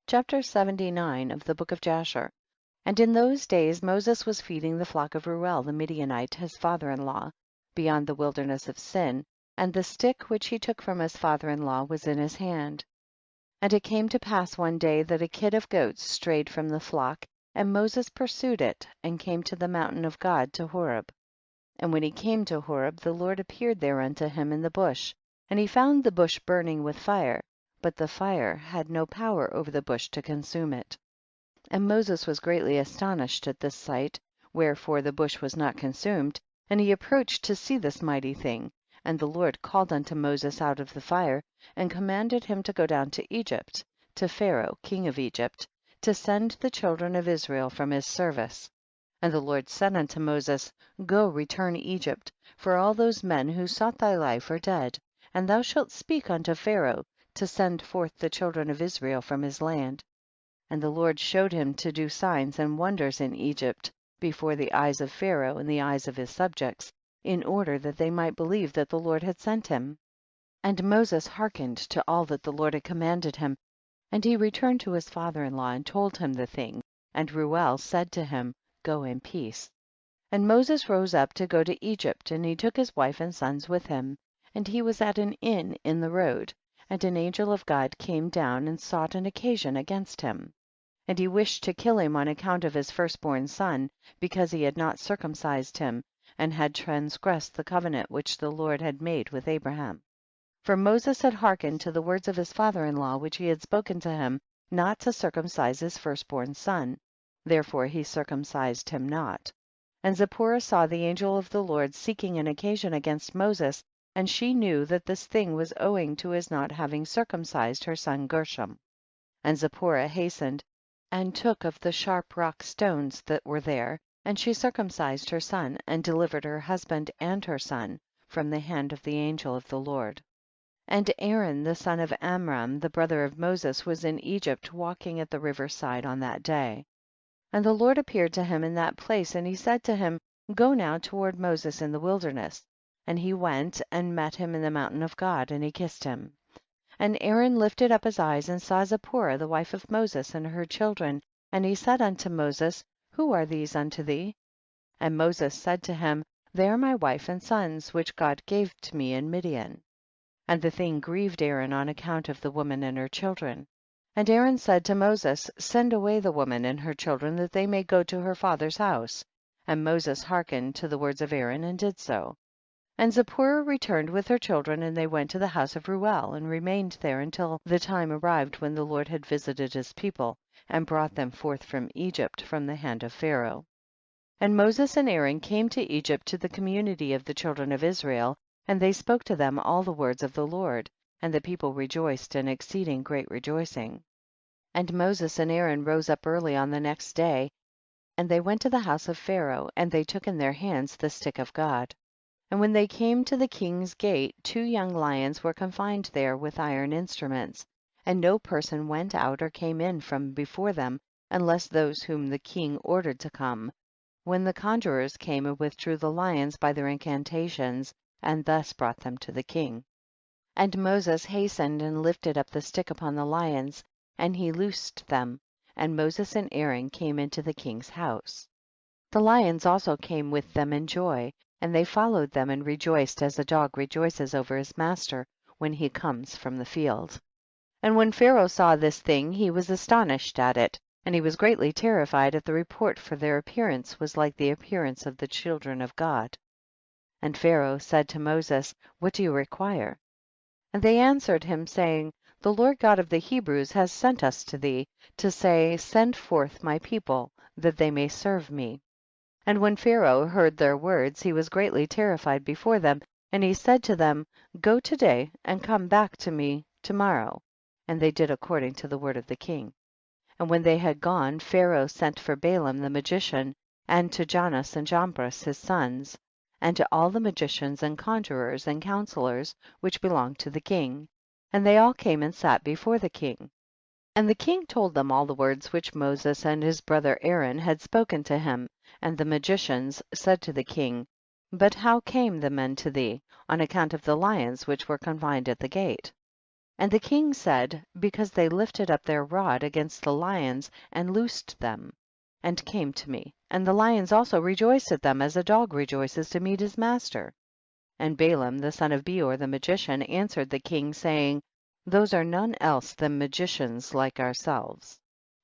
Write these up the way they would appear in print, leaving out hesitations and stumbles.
Chapter 79 of the Book of Jasher. And in those days Moses was feeding the flock of Reuel the Midianite, his father-in-law, beyond the wilderness of Sin, and the stick which he took from his father-in-law was in his hand. And it came to pass one day that a kid of goats strayed from the flock, and Moses pursued it, and came to the mountain of God to Horeb. And when he came to Horeb, the Lord appeared there unto him in the bush, and he found the bush burning with fire, but the fire had no power over the bush to consume it. And Moses was greatly astonished at this sight, wherefore the bush was not consumed, and he approached to see this mighty thing. And the Lord called unto Moses out of the fire, and commanded him to go down to Egypt, to Pharaoh king of Egypt, to send the children of Israel from his service. And the Lord said unto Moses, Go, return Egypt, for all those men who sought thy life are dead, and thou shalt speak unto Pharaoh to send forth the children of Israel from his land. And the Lord showed him to do signs and wonders in Egypt before the eyes of Pharaoh and the eyes of his subjects, in order that they might believe that the Lord had sent him. And Moses hearkened to all that the Lord had commanded him, and he returned to his father-in-law and told him the thing, and Reuel said to him, Go in peace. And Moses rose up to go to Egypt, and he took his wife and sons with him, and he was at an inn in the road, and an angel of God came down and sought an occasion against him. And he wished to kill him on account of his firstborn son, because he had not circumcised him, and had transgressed the covenant which the Lord had made with Abraham. For Moses had hearkened to the words of his father-in-law, which he had spoken to him, not to circumcise his firstborn son, therefore he circumcised him not. And Zipporah saw the angel of the Lord seeking an occasion against Moses, and she knew that this thing was owing to his not having circumcised her son Gershom. And Zipporah hastened and took of the sharp rock stones that were there, and she circumcised her son, and delivered her husband and her son from the hand of the angel of the Lord. And Aaron the son of Amram, the brother of Moses, was in Egypt walking at the river side on that day. And the Lord appeared to him in that place, and he said to him, Go now toward Moses in the wilderness. And he went and met him in the mountain of God, and he kissed him. And Aaron lifted up his eyes and saw Zipporah the wife of Moses and her children, and he said unto Moses, Who are these unto thee? And Moses said to him, They are my wife and sons, which God gave to me in Midian. And the thing grieved Aaron on account of the woman and her children. And Aaron said to Moses, Send away the woman and her children, that they may go to her father's house. And Moses hearkened to the words of Aaron, and did so. And Zipporah returned with her children, and they went to the house of Reuel, and remained there until the time arrived when the Lord had visited his people, and brought them forth from Egypt from the hand of Pharaoh. And Moses and Aaron came to Egypt to the community of the children of Israel, and they spoke to them all the words of the Lord, and the people rejoiced an exceeding great rejoicing. And Moses and Aaron rose up early on the next day, and they went to the house of Pharaoh, and they took in their hands the stick of God. And when they came to the king's gate, 2 young lions were confined there with iron instruments, and no person went out or came in from before them, unless those whom the king ordered to come, when the conjurers came and withdrew the lions by their incantations, and thus brought them to the king. And Moses hastened and lifted up the stick upon the lions, and he loosed them, and Moses and Aaron came into the king's house. The lions also came with them in joy, and they followed them and rejoiced as a dog rejoices over his master when he comes from the field. And when Pharaoh saw this thing, he was astonished at it, and he was greatly terrified at the report, for their appearance was like the appearance of the children of God. And Pharaoh said to Moses, What do you require? And they answered him, saying, The Lord God of the Hebrews has sent us to thee, to say, Send forth my people, that they may serve me. And when Pharaoh heard their words, he was greatly terrified before them, and he said to them, Go today, and come back to me tomorrow. And they did according to the word of the king. And when they had gone, Pharaoh sent for Balaam the magician, and to Jannes and Jambres his sons, and to all the magicians and conjurers and counselors which belonged to the king, and they all came and sat before the king. And the king told them all the words which Moses and his brother Aaron had spoken to him, and the magicians said to the king, But how came the men to thee, on account of the lions which were confined at the gate? And the king said, because they lifted up their rod against the lions and loosed them, and came to me, and the lions also rejoiced at them as a dog rejoices to meet his master. And Balaam the son of Beor the magician answered the king, saying, those are none else than magicians like ourselves.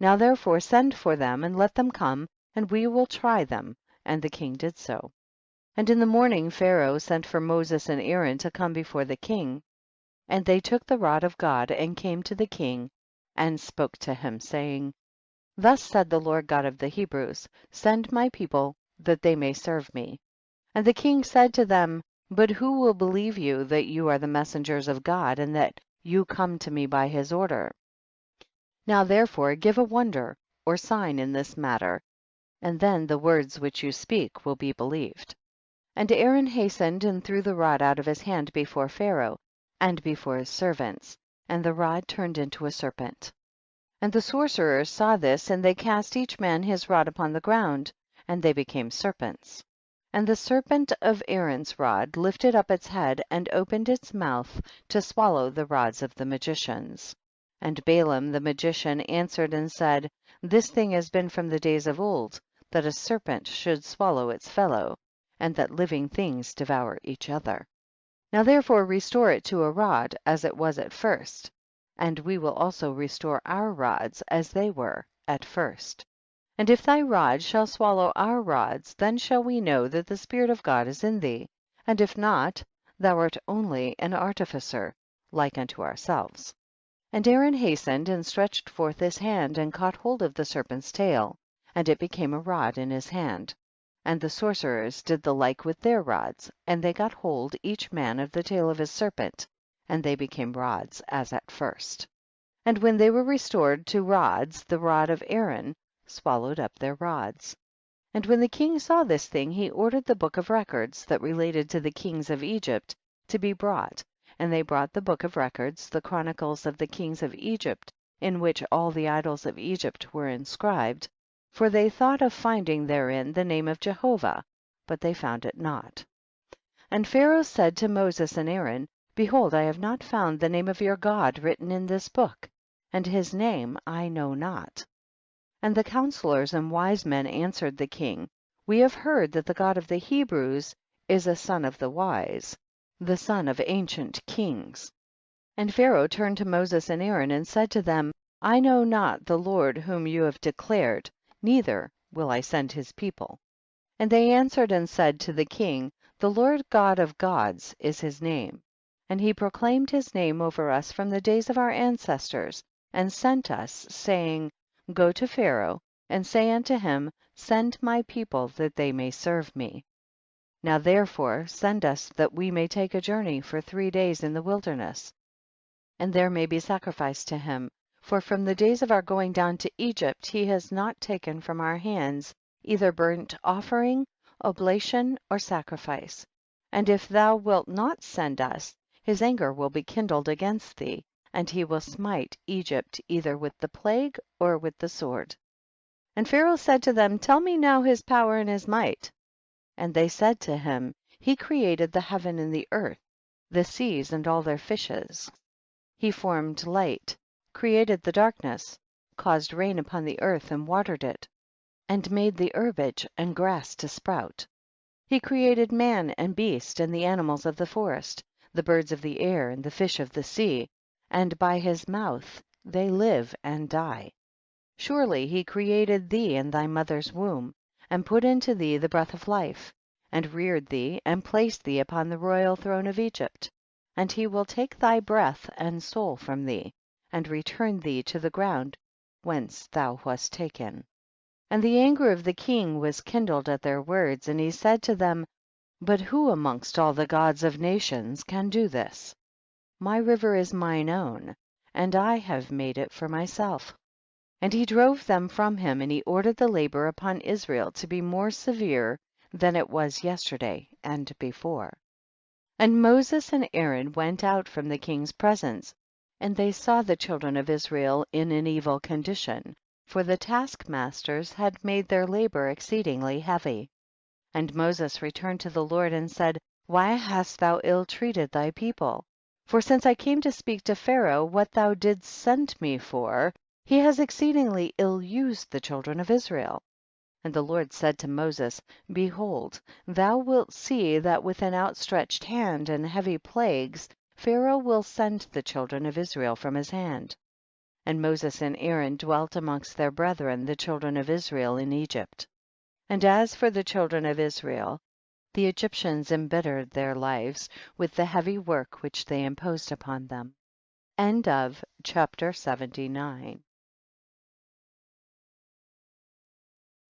Now therefore send for them, and let them come, and we will try them. And the king did so. And in the morning Pharaoh sent for Moses and Aaron to come before the king. And they took the rod of God and came to the king and spoke to him, saying, thus said the Lord God of the Hebrews, send my people that they may serve me. And the king said to them, but who will believe you that you are the messengers of God, and that you come to me by his order? Now therefore give a wonder or sign in this matter, and then the words which you speak will be believed. And Aaron hastened and threw the rod out of his hand before Pharaoh and before his servants, and the rod turned into a serpent. And the sorcerers saw this, and they cast each man his rod upon the ground, and they became serpents. And the serpent of Aaron's rod lifted up its head and opened its mouth to swallow the rods of the magicians. And Balaam the magician answered and said, this thing has been from the days of old, that a serpent should swallow its fellow, and that living things devour each other. Now therefore restore it to a rod, as it was at first, and we will also restore our rods as they were at first. And if thy rod shall swallow our rods, then shall we know that the Spirit of God is in thee, and if not, thou art only an artificer, like unto ourselves. And Aaron hastened and stretched forth his hand and caught hold of the serpent's tail, and it became a rod in his hand. And the sorcerers did the like with their rods, and they got hold each man of the tail of his serpent, and they became rods as at first. And when they were restored to rods, the rod of Aaron swallowed up their rods. And when the king saw this thing, he ordered the book of records that related to the kings of Egypt to be brought, and they brought the book of records, the chronicles of the kings of Egypt, in which all the idols of Egypt were inscribed, for they thought of finding therein the name of Jehovah, but they found it not. And Pharaoh said to Moses and Aaron, behold, I have not found the name of your God written in this book, and his name I know not. And the counselors and wise men answered the king, we have heard that the God of the Hebrews is a son of the wise, the son of ancient kings. And Pharaoh turned to Moses and Aaron and said to them, I know not the Lord whom you have declared, neither will I send his people. And they answered and said to the king, the Lord God of gods is his name. And he proclaimed his name over us from the days of our ancestors, and sent us, saying, go to Pharaoh, and say unto him, send my people that they may serve me. Now therefore send us that we may take a journey for 3 days in the wilderness, and there may be sacrifice to him, for from the days of our going down to Egypt he has not taken from our hands either burnt offering, oblation, or sacrifice. And if thou wilt not send us, his anger will be kindled against thee, and he will smite Egypt either with the plague or with the sword. And Pharaoh said to them, tell me now his power and his might. And they said to him, he created the heaven and the earth, the seas and all their fishes. He formed light, created the darkness, caused rain upon the earth and watered it, and made the herbage and grass to sprout. He created man and beast and the animals of the forest, the birds of the air and the fish of the sea, and by his mouth they live and die. Surely he created thee in thy mother's womb, and put into thee the breath of life, and reared thee, and placed thee upon the royal throne of Egypt. And he will take thy breath and soul from thee, and return thee to the ground whence thou wast taken. And the anger of the king was kindled at their words, and he said to them, but who amongst all the gods of nations can do this? My river is mine own, and I have made it for myself. And he drove them from him, and he ordered the labor upon Israel to be more severe than it was yesterday and before. And Moses and Aaron went out from the king's presence, and they saw the children of Israel in an evil condition, for the taskmasters had made their labor exceedingly heavy. And Moses returned to the Lord and said, why hast thou ill treated thy people? For since I came to speak to Pharaoh what thou didst send me for, he has exceedingly ill used the children of Israel. And the Lord said to Moses, behold, thou wilt see that with an outstretched hand and heavy plagues Pharaoh will send the children of Israel from his hand. And Moses and Aaron dwelt amongst their brethren the children of Israel in Egypt. And as for the children of Israel, the Egyptians embittered their lives with the heavy work which they imposed upon them. Chapter 79.